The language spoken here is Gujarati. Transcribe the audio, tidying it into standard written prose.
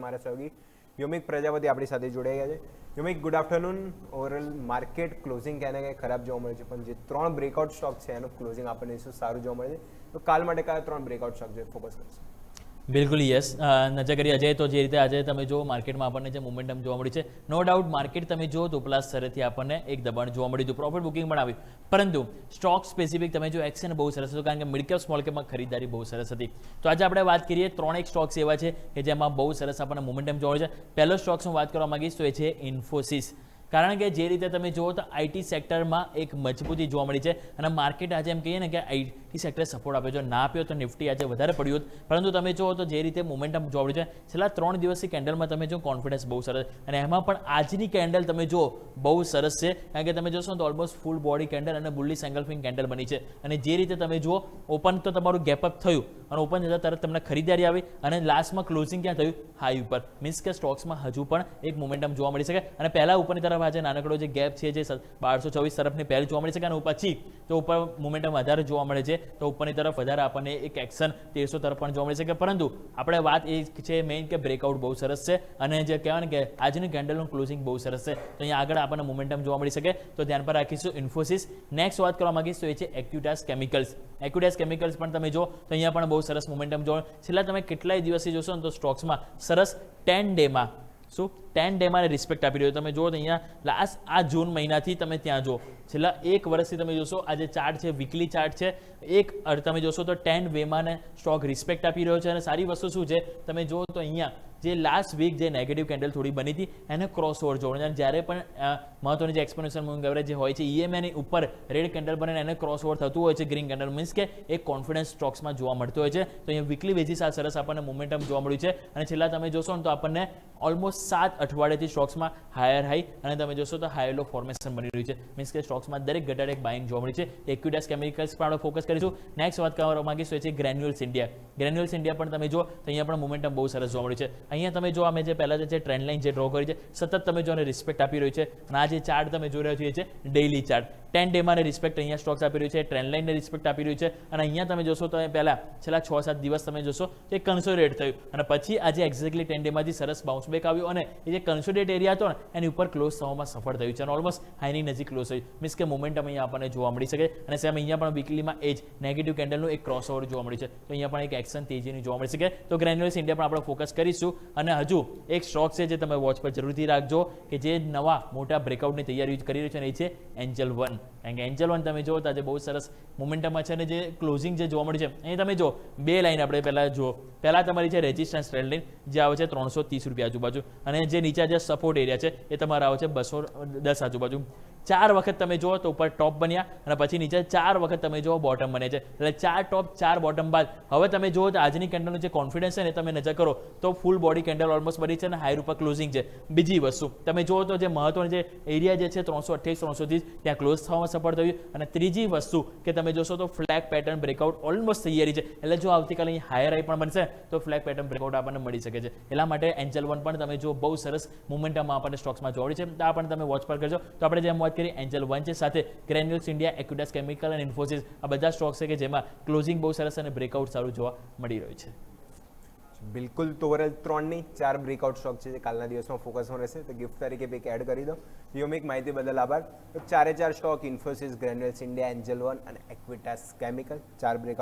हमारा सहयोगी योमिक प्रजापति આપણી સાથે જોડાઈ ગયા છે। યોમિક, good afternoon. Overall market closing ક્યાંને ક્યાંય ખરાબ જોવા મળે છે, પણ જે 3 બ્રેકઆઉટ સ્ટોક છે એનું ક્લોઝિંગ આપણને સારું જોવા મળે છે। તો કાલ માટે કયા 3 બ્રેકઆઉટ સ્ટોક જે ફોકસ કરશે? બિલકુલ યસ, નજર કરી અજય તો જે રીતે આજે તમે જો માર્કેટમાં આપણને જે મોમેન્ટમ જોવા મળી છે, નો ડાઉટ માર્કેટ તમે જો તો પ્લસ સ્તરેથી આપણને એક દબાણ જોવા મળ્યું હતું, પ્રોફિટ બુકિંગ પણ આવ્યું, પરંતુ સ્ટોક સ્પેસિફિક તમે જો એક્શન બહુ સરસ હતું, કારણ કે મિડ કેપ સ્મોલ કેપમાં ખરીદારી બહુ સરસ હતી। તો આજે આપણે વાત કરીએ 3 સ્ટોક્સ એવા છે કે જેમાં બહુ સરસ આપણને મોમેન્ટમ જોવા મળે છે। પહેલો સ્ટોક્સ હું વાત કરવા માંગીશ તો એ છે ઇન્ફોસિસ, કારણ કે જે રીતે તમે જુઓ તો આઈટી સેક્ટરમાં એક મજબૂતી જોવા મળી છે અને માર્કેટ આજે એમ કહીએ ને કે આઈટી સેક્ટરે સપોર્ટ આપ્યો છે, ના આપ્યો તો નિફ્ટી આજે વધારે પડ્યું હતું, પરંતુ તમે જુઓ તો જે રીતે મોમેન્ટમ જોવા મળ્યું છે છેલ્લા 3 દિવસથી કેન્ડલમાં તમે જો કોન્ફિડન્સ બહુ સરસ, અને એમાં પણ આજની કેન્ડલ તમે જુઓ બહુ સરસ છે, કારણ કે તમે જોશો તો ઓલમોસ્ટ ફૂલ બોડી કેન્ડલ અને બુલિશ એંગલ્ફિંગ કેન્ડલ બની છે, અને જે રીતે તમે જુઓ ઓપન તો તમારું ગેપઅપ થયું અને ઓપન જતાં તરત તમને ખરીદારી આવી અને લાસ્ટમાં ક્લોઝિંગ ક્યાં થયું? હાઈ ઉપર, મીન્સ કે સ્ટોક્સમાં હજુ પણ એક મોમેન્ટમ જોવા મળી શકે, અને પહેલા ઉપરની તરફ આજે નાનકડો જે ગેપ છે જે 1224 તરફની પહેલ જોવા મળી શકે, અને પછી તો ઉપર મોમેન્ટમ વધારે જોવા મળે છે, તો ઉપરની તરફ વધારે આપણને એક એક્શન 1300 તરફ પણ જોવા મળી શકે, પરંતુ આપણે વાત એ છે મેઇન કે બ્રેકઆઉટ બહુ સરસ છે અને જે કહેવાય ને કે આજની કેન્ડલનું ક્લોઝિંગ બહુ સરસ છે, તો અહીંયા આગળ આપણને મોમેન્ટમ જોવા મળી શકે, તો ધ્યાન પર રાખીશું ઇન્ફોસિસ। નેક્સ્ટ વાત કરવા માંગીશ તો એ છે એક્યુટાસ કેમિકલ્સ। એક્યુટાસ કેમિકલ્સ પણ તમે જો તો અહીંયા પણ બહુ સરસ મોમેન્ટમ જોવા, છેલ્લા તમે કેટલાય દિવસથી જોશો ને તો સ્ટોક્સમાં સરસ 10 ડેમાં 10 ડેમાં રિસ્પેક્ટ આપી રહ્યો, તમે જુઓ તો અહીંયા લાસ્ટ આ જૂન મહિનાથી તમે ત્યાં જુઓ છેલ્લા 1 વર્ષથી તમે જોશો આ જે ચાર્ટ છે વીકલી ચાર્ટ છે, તમે જોશો તો 10 વેમાં સ્ટોક રિસ્પેક્ટ આપી રહ્યો છે, અને સારી વસ્તુ શું છે તમે જુઓ તો અહીંયા જે લાસ્ટ વીક જે નેગેટિવ કેન્ડલ થોડી બની હતી એને ક્રોસ ઓવર જોડે, જ્યારે પણ મહત્વની જે એક્સપોનેન્શિયલ મૂવિંગ એવરેજ જે હોય છે ઈએમએની ઉપર રેડ કેન્ડલ બને એને ક્રોસ ઓવર થતું હોય છે ગ્રીન કેન્ડલ, મીન્સ કે એક કોન્ફિડન્સ સ્ટોક્સમાં જોવા મળતો હોય છે, તો અહીંયા વીકલી બેઝિસ આ સરસ આપણને મોમેન્ટમ જોવા મળ્યું છે, અને છેલ્લા તમે જોશો ને તો આપણને ઓલમોસ્ટ 7 અઠવાડિયાથી સ્ટોક્સમાં હાયર હાઈ અને તમે જોશો તો હાઈ લો ફોર્મેશન બની રહ્યું છે, મીન્સ કે સ્ટોક્સમાં દરેક ઘટાડે એક બાઇંગ જોવા મળી છે। એક્યુટાસ કેમિકલ્સ પણ આપણે ફોકસ કરીશું। નેક્સ્ટ વાત કરવા માંગીશું એ છે ગ્રેન્યુલ્સ ઇન્ડિયા। ગ્રેન્યુલ્સ ઇન્ડિયા પણ તમે જો તો અહીંયા પણ મોમેન્ટમ બહુ સરસ જોવા મળ્યું છે, અહીંયા તમે જો અમે જે પહેલા જે ટ્રેન્ડ લાઇન જે ડ્રો કરી છે સતત તમે જો રિસ્પેક્ટ આપી રહ્યું છે, અને આ જે ચાર્ટ તમે જોઈ રહ્યા છો એ છે ડેઇલી ચાર્ટ, 10 ડેમાં રિસ્પેક્ટ અહીંયા સ્ટોક્સ આપી રહ્યું છે, ટ્રેન્ડ લાઇનને રિસ્પેક્ટ આપી રહ્યું છે, અને અહીંયા તમે જોશો તો પહેલા છેલ્લા 6-7 દિવસ તમે જોશો તો એ કન્સોલિડેટ થયું, અને પછી આજે એક્ઝેક્ટલી 10 ડેમાંથી સરસ બાઉન્સ બેક આવ્યું, અને એ જે કન્સોલિડેટ એરિયા હતો ને એની ઉપર ક્લોઝ થવામાં સફળ થયું છે, અને ઓલમોસ્ટ હાઈની નજીક ક્લોઝ થયું, મીન્સ કે મોમેન્ટમ અહીંયા આપણને જોવા મળી શકે, અને સેમ અહીંયા પણ વીકલીમાં એ જ નેગેટિવ કેન્ડલનું એક ક્રોસ ઓવર જોવા મળી છે, તો અહીંયા પણ એક એક્શન તેજીની જોવા મળી શકે, તો ગ્રેન્યુલ્સ ઇન્ડિયા પણ આપણે ફોકસ કરીશું। અને હજુ એક સ્ટોક છે જે તમે વોચ પર જરૂરથી રાખજો કે જે નવા મોટા બ્રેકઆઉટની તૈયારી કરી રહ્યું છે, અને એ છે એન્જલ વન, કારણ કે એન્જલ વન તમે જુઓ તો આજે બહુ સરસ મોમેન્ટમમાં છે, અને જે ક્લોઝિંગ જે જોવા મળી છે અહીં તમે જો 2 લાઈન આપણે પહેલાં જુઓ, પહેલાં તમારી છે રેઝિસ્ટન્સ ટ્રેન્ડ લાઈન જે આવે છે 330 રૂપિયા આજુબાજુ, અને જે નીચે જે સપોર્ટ એરિયા છે એ તમારા આવે છે 210 આજુબાજુ, 4 વખત તમે જુઓ તો ઉપર ટોપ બન્યા અને પછી નીચે 4 વખત તમે જુઓ બોટમ બને છે, એટલે 4 ટોપ 4 બોટમ બાદ હવે તમે જુઓ તો આજની કેન્ડલનું જે કોન્ફિડન્સ છે ને તમે નજર કરો તો ફૂલ બોડી કેન્ડલ ઓલમોસ્ટ બની છે અને હાઈ ઉપર ક્લોઝિંગ છે। બીજી વસ્તુ તમે જુઓ તો જે મહત્વની જે એરિયા જે છે 328-330 ત્યાં ક્લોઝ થવામાં સફળ થયું, અને ત્રીજી વસ્તુ કે તમે જોશો તો ફ્લેગ પેટર્ન બ્રેકઆઉટ ઓલમોસ્ટ તૈયારી છે, એટલે જો આવતીકાલે અહીં હાયર હાઈ પણ બનશે તો ફ્લેગ પેટર્ન બ્રેકઆઉટ આપણને મળી શકે છે, એટલા માટે એન્જલ વન પણ તમે જો બહુ સરસ મોમેન્ટમ આપણને સ્ટોક્સમાં જોવા મળી છે, તો આ પણ તમે વોચ પર કરજો। તો આપણે જેમ વાત કરી એન્જલ વન છે, સાથે ગ્રેન્યુલ્સ ઇન્ડિયા, એક્યુટાસ કેમિકલ અને ઇન્ફોસિસ, આ બધા સ્ટોક્સ છે કે જેમાં ક્લોઝિંગ બહુ સરસ અને બ્રેકઆઉટ સારું જોવા મળી રહ્યું છે। બિલકુલ, તો ઓવરઓલ 3 ની 4 બ્રેકઆઉટ સ્ટોક છે જે કાલના દિવસમાં ફોકસમાં રહેશે, તો ગિફ્ટ તરીકે એક એડ કરી દો। યોમિક, માહિતી બદલ આભાર। તો 4 stock Infosys, granules India, Angel one અને એક્યુટાસ કેમિકલ 4 બ્રેકઆઉટ